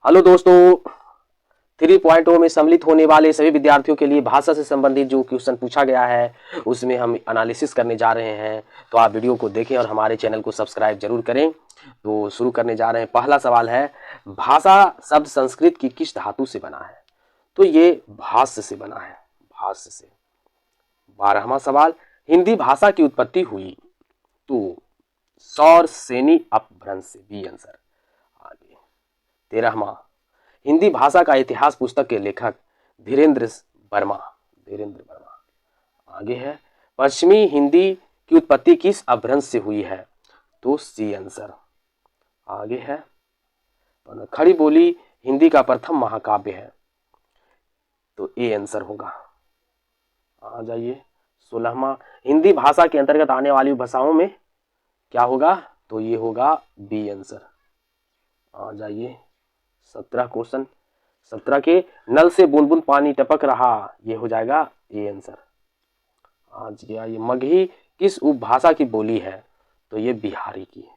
Hello दोस्तों, 3.0 में सम्मिलित होने वाले सभी विद्यार्थियों के लिए भाषा से संबंधित जो क्वेश्चन पूछा गया है उसमें हम एनालिसिस करने जा रहे हैं। तो आप वीडियो को देखें और हमारे चैनल को सब्सक्राइब जरूर करें। तो शुरू करने जा रहे हैं। पहला सवाल है, भाषा शब्द संस्कृत की किस धातु से बना है? तो ये भाष्य से बना है, भाष्य से। 12वां सवाल, हिंदी भाषा की उत्पत्ति हुई तो सौर सेनी अपभ्रंश से, बी आंसर। आगे 13वां, हिंदी भाषा का इतिहास पुस्तक के लेखक धीरेन्द्र वर्मा, धीरेन्द्र वर्मा। आगे है, पश्चिमी हिंदी की उत्पत्ति किस अपभ्रंश से हुई है? तो सी आंसर। आगे है, खड़ी बोली हिंदी का प्रथम महाकाव्य है, तो ए आंसर होगा। आ जाइए 16वां, हिंदी भाषा के अंतर्गत आने वाली भाषाओं में क्या होगा? तो ये होगा बी आंसर। आ जाइए 17 क्वेश्चन, 17 के, नल से बूंद बूंद पानी टपक रहा, ये हो जाएगा ए आंसर। आज गया ये, मगही किस उपभाषा की बोली है? तो ये बिहारी की है।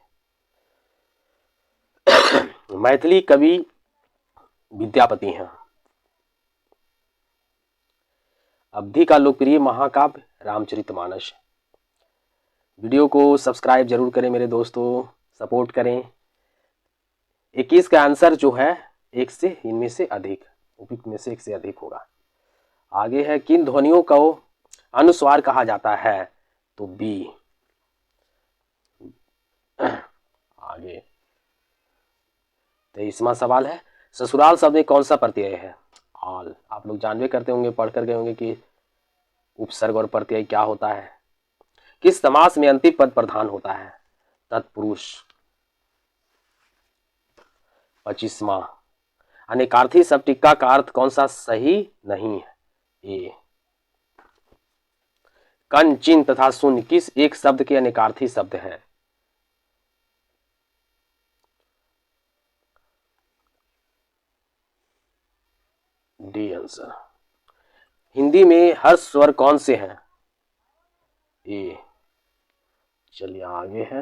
मैथिली कवि विद्यापति हैं। अवधि का लोकप्रिय महाकाव्य रामचरितमानस। वीडियो को सब्सक्राइब जरूर करें मेरे दोस्तों, सपोर्ट करें। 21 का आंसर जो है एक से इनमें से अधिक, उपयुक्त में से एक से अधिक होगा। आगे है, किन ध्वनियों को अनुस्वार कहा जाता है? तो बी। आगे 23वां सवाल है, ससुराल शब्द में कौन सा प्रत्यय है? आल। आप लोग जानवे करते होंगे, पढ़ कर गए होंगे कि उपसर्ग और प्रत्यय क्या होता है। किस समास में अंतिम पद प्रधान होता है? तत्पुरुष। 25वां, अनेकार्थी शब्द टिक्का का अर्थ कौन सा सही नहीं है? ए। कन, चिन्ह तथा शून्य किस एक शब्द के अनेकार्थी शब्द हैं? D answer. हिंदी में हर्ष स्वर कौन से हैं? ए। चलिए आगे है,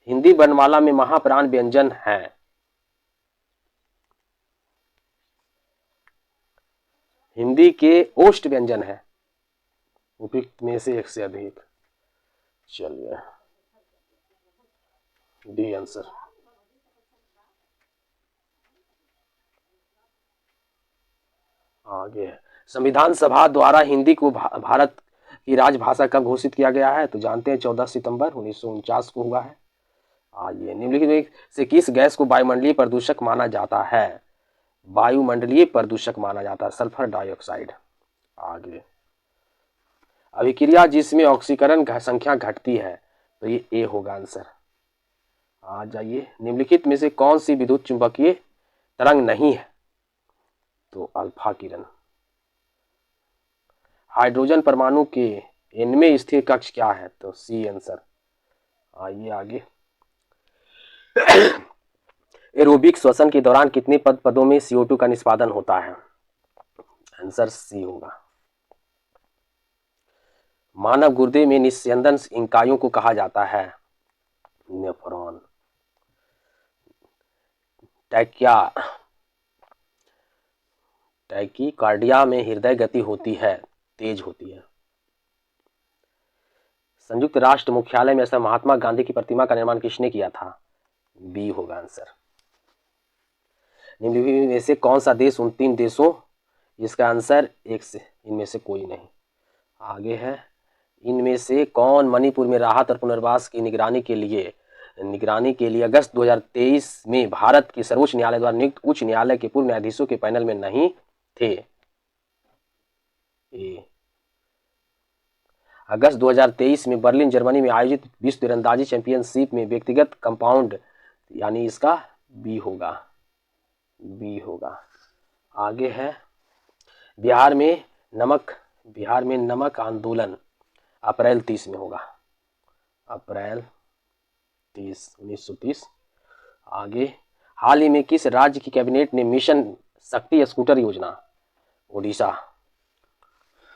हिंदी वर्णमाला में महाप्राण व्यंजन है? हिंदी के ओष्ठ व्यंजन है, उपयुक्त में से एक से अधिक। चलिए डी आंसर। आगे है, संविधान सभा द्वारा हिंदी को भारत की राजभाषा कब घोषित किया गया है? तो जानते हैं 14 सितंबर 1949 को हुआ है। आइए, निम्नलिखित में से किस गैस को वायुमंडलीय प्रदूषक माना जाता है? वायुमंडलीय प्रदूषक माना जाता है सल्फर डाइऑक्साइड। आगे, अभिक्रिया जिसमें ऑक्सीकरण संख्या घटती है, तो ये ए होगा आंसर। आ जाइए, निम्नलिखित में से कौन सी विद्युत चुंबकीय तरंग नहीं है? तो अल्फा किरण। हाइड्रोजन परमाणु के इनमें स्थिर कक्ष क्या है? तो सी आंसर। आइए आगे, एरोबिक श्वसन के दौरान कितने पदों में CO2 का निष्पादन होता है? आंसर सी होगा। मानव गुर्दे में निस्यंदन इकाइयों को कहा जाता है? नेफ्रॉन। टैकीकार्डिया में हृदय गति होती है, तेज होती है। संयुक्त राष्ट्र मुख्यालय में महात्मा गांधी की प्रतिमा का निर्माण किसने किया था? बी होगा आंसर। निम्नलिखित में से कौन सा देश उन 3 देशों, इसका आंसर एक से इनमें से कोई नहीं। आगे है, इनमें से कौन मणिपुर में राहत और पुनर्वास की निगरानी के लिए अगस्त 2023 में भारत के सर्वोच्च न्यायालय द्वारा नियुक्त उच्च न्यायालय के पूर्व न्यायाधीशों के पैनल में नहीं थे? ए। अगस्त 2023 में बर्लिन जर्मनी में आयोजित विश्व तीरंदाजी चैंपियनशिप में व्यक्तिगत कंपाउंड, यानी इसका बी होगा, बी होगा। आगे है, बिहार में नमक आंदोलन अप्रैल 30 में होगा, अप्रैल 30, 1930। आगे, हाल ही में किस राज्य की कैबिनेट ने मिशन शक्ति स्कूटर योजना, ओडिशा।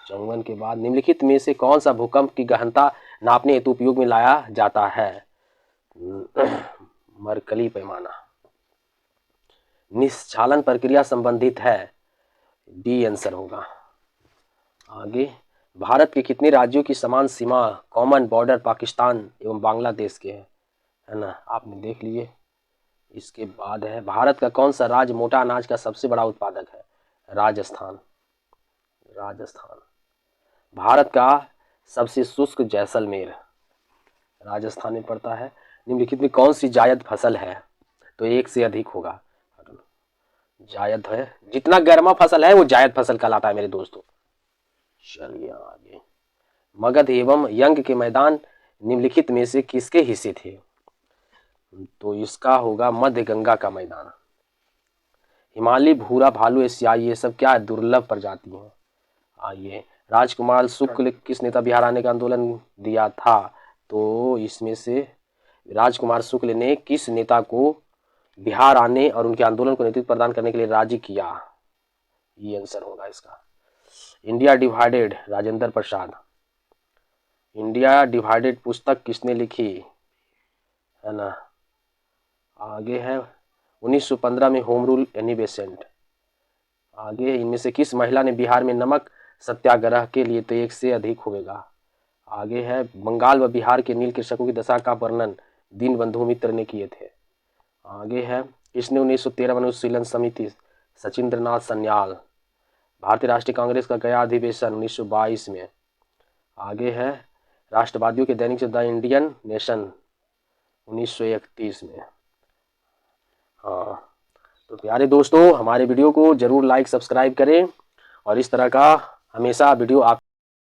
54 के बाद, निम्नलिखित में से कौन सा भूकंप की गहनता नापने हेतु उपयोग में लाया जाता है? मरकली पैमाना। निश्चालन प्रक्रिया संबंधित है? डी आंसर होगा। आगे, भारत के कितने राज्यों की समान सीमा कॉमन बॉर्डर पाकिस्तान एवं बांग्लादेश के है ना, आपने देख लिए। इसके बाद है, भारत का कौन सा राज्य मोटा अनाज का सबसे बड़ा उत्पादक है? राजस्थान। राजस्थान। भारत का सबसे शुष्क जैसलमेर, राजस्थान में पड़ता है। निम्नलिखित में कौन सी जायद फसल है? तो एक से अधिक होगा। जायद है, जितना गर्मा फसल है वो जायद फसल कहलाता है मेरे दोस्तों। चलिए आगे, मगध एवं यंग के मैदान निम्नलिखित में से किसके हिस्से थे? तो इसका होगा मध्य गंगा का मैदान। हिमालय भूरा भालू एशियाई, ये सब क्या है? दुर्लभ प्रजाति है। आइए, राजकुमार शुक्ल किस नेता बिहार आने का आंदोलन दिया था? तो इसमें से राजकुमार शुक्ल ने किस नेता को बिहार आने और उनके आंदोलन को नेतृत्व प्रदान करने के लिए राजी किया? ये आंसर होगा इसका। India divided, Rajendra Prasad. India divided पुस्तक किसने लिखी? है ना। आगे है, 1915 में होम रूल एनी बेसेंट। आगे, इनमें से किस महिला ने बिहार में नमक सत्याग्रह के लिए? तो एक से अधिक होगा। आगे है, बंगाल व बिहार के नील कृषकों की दशा का वर्णन दीनबंधु मित्र ने किए थे। आगे है, किसने 1913 में अनुशीलन समिति? सचिंद्रनाथ सन्याल। भारतीय राष्ट्रीय कांग्रेस का गया अधिवेशन 1922 में। आगे है, राष्ट्रवादियों के दैनिक द इंडियन नेशन 1931 में। हाँ, तो प्यारे दोस्तों, हमारे वीडियो को जरूर लाइक सब्सक्राइब करें और इस तरह का हमेशा वीडियो आप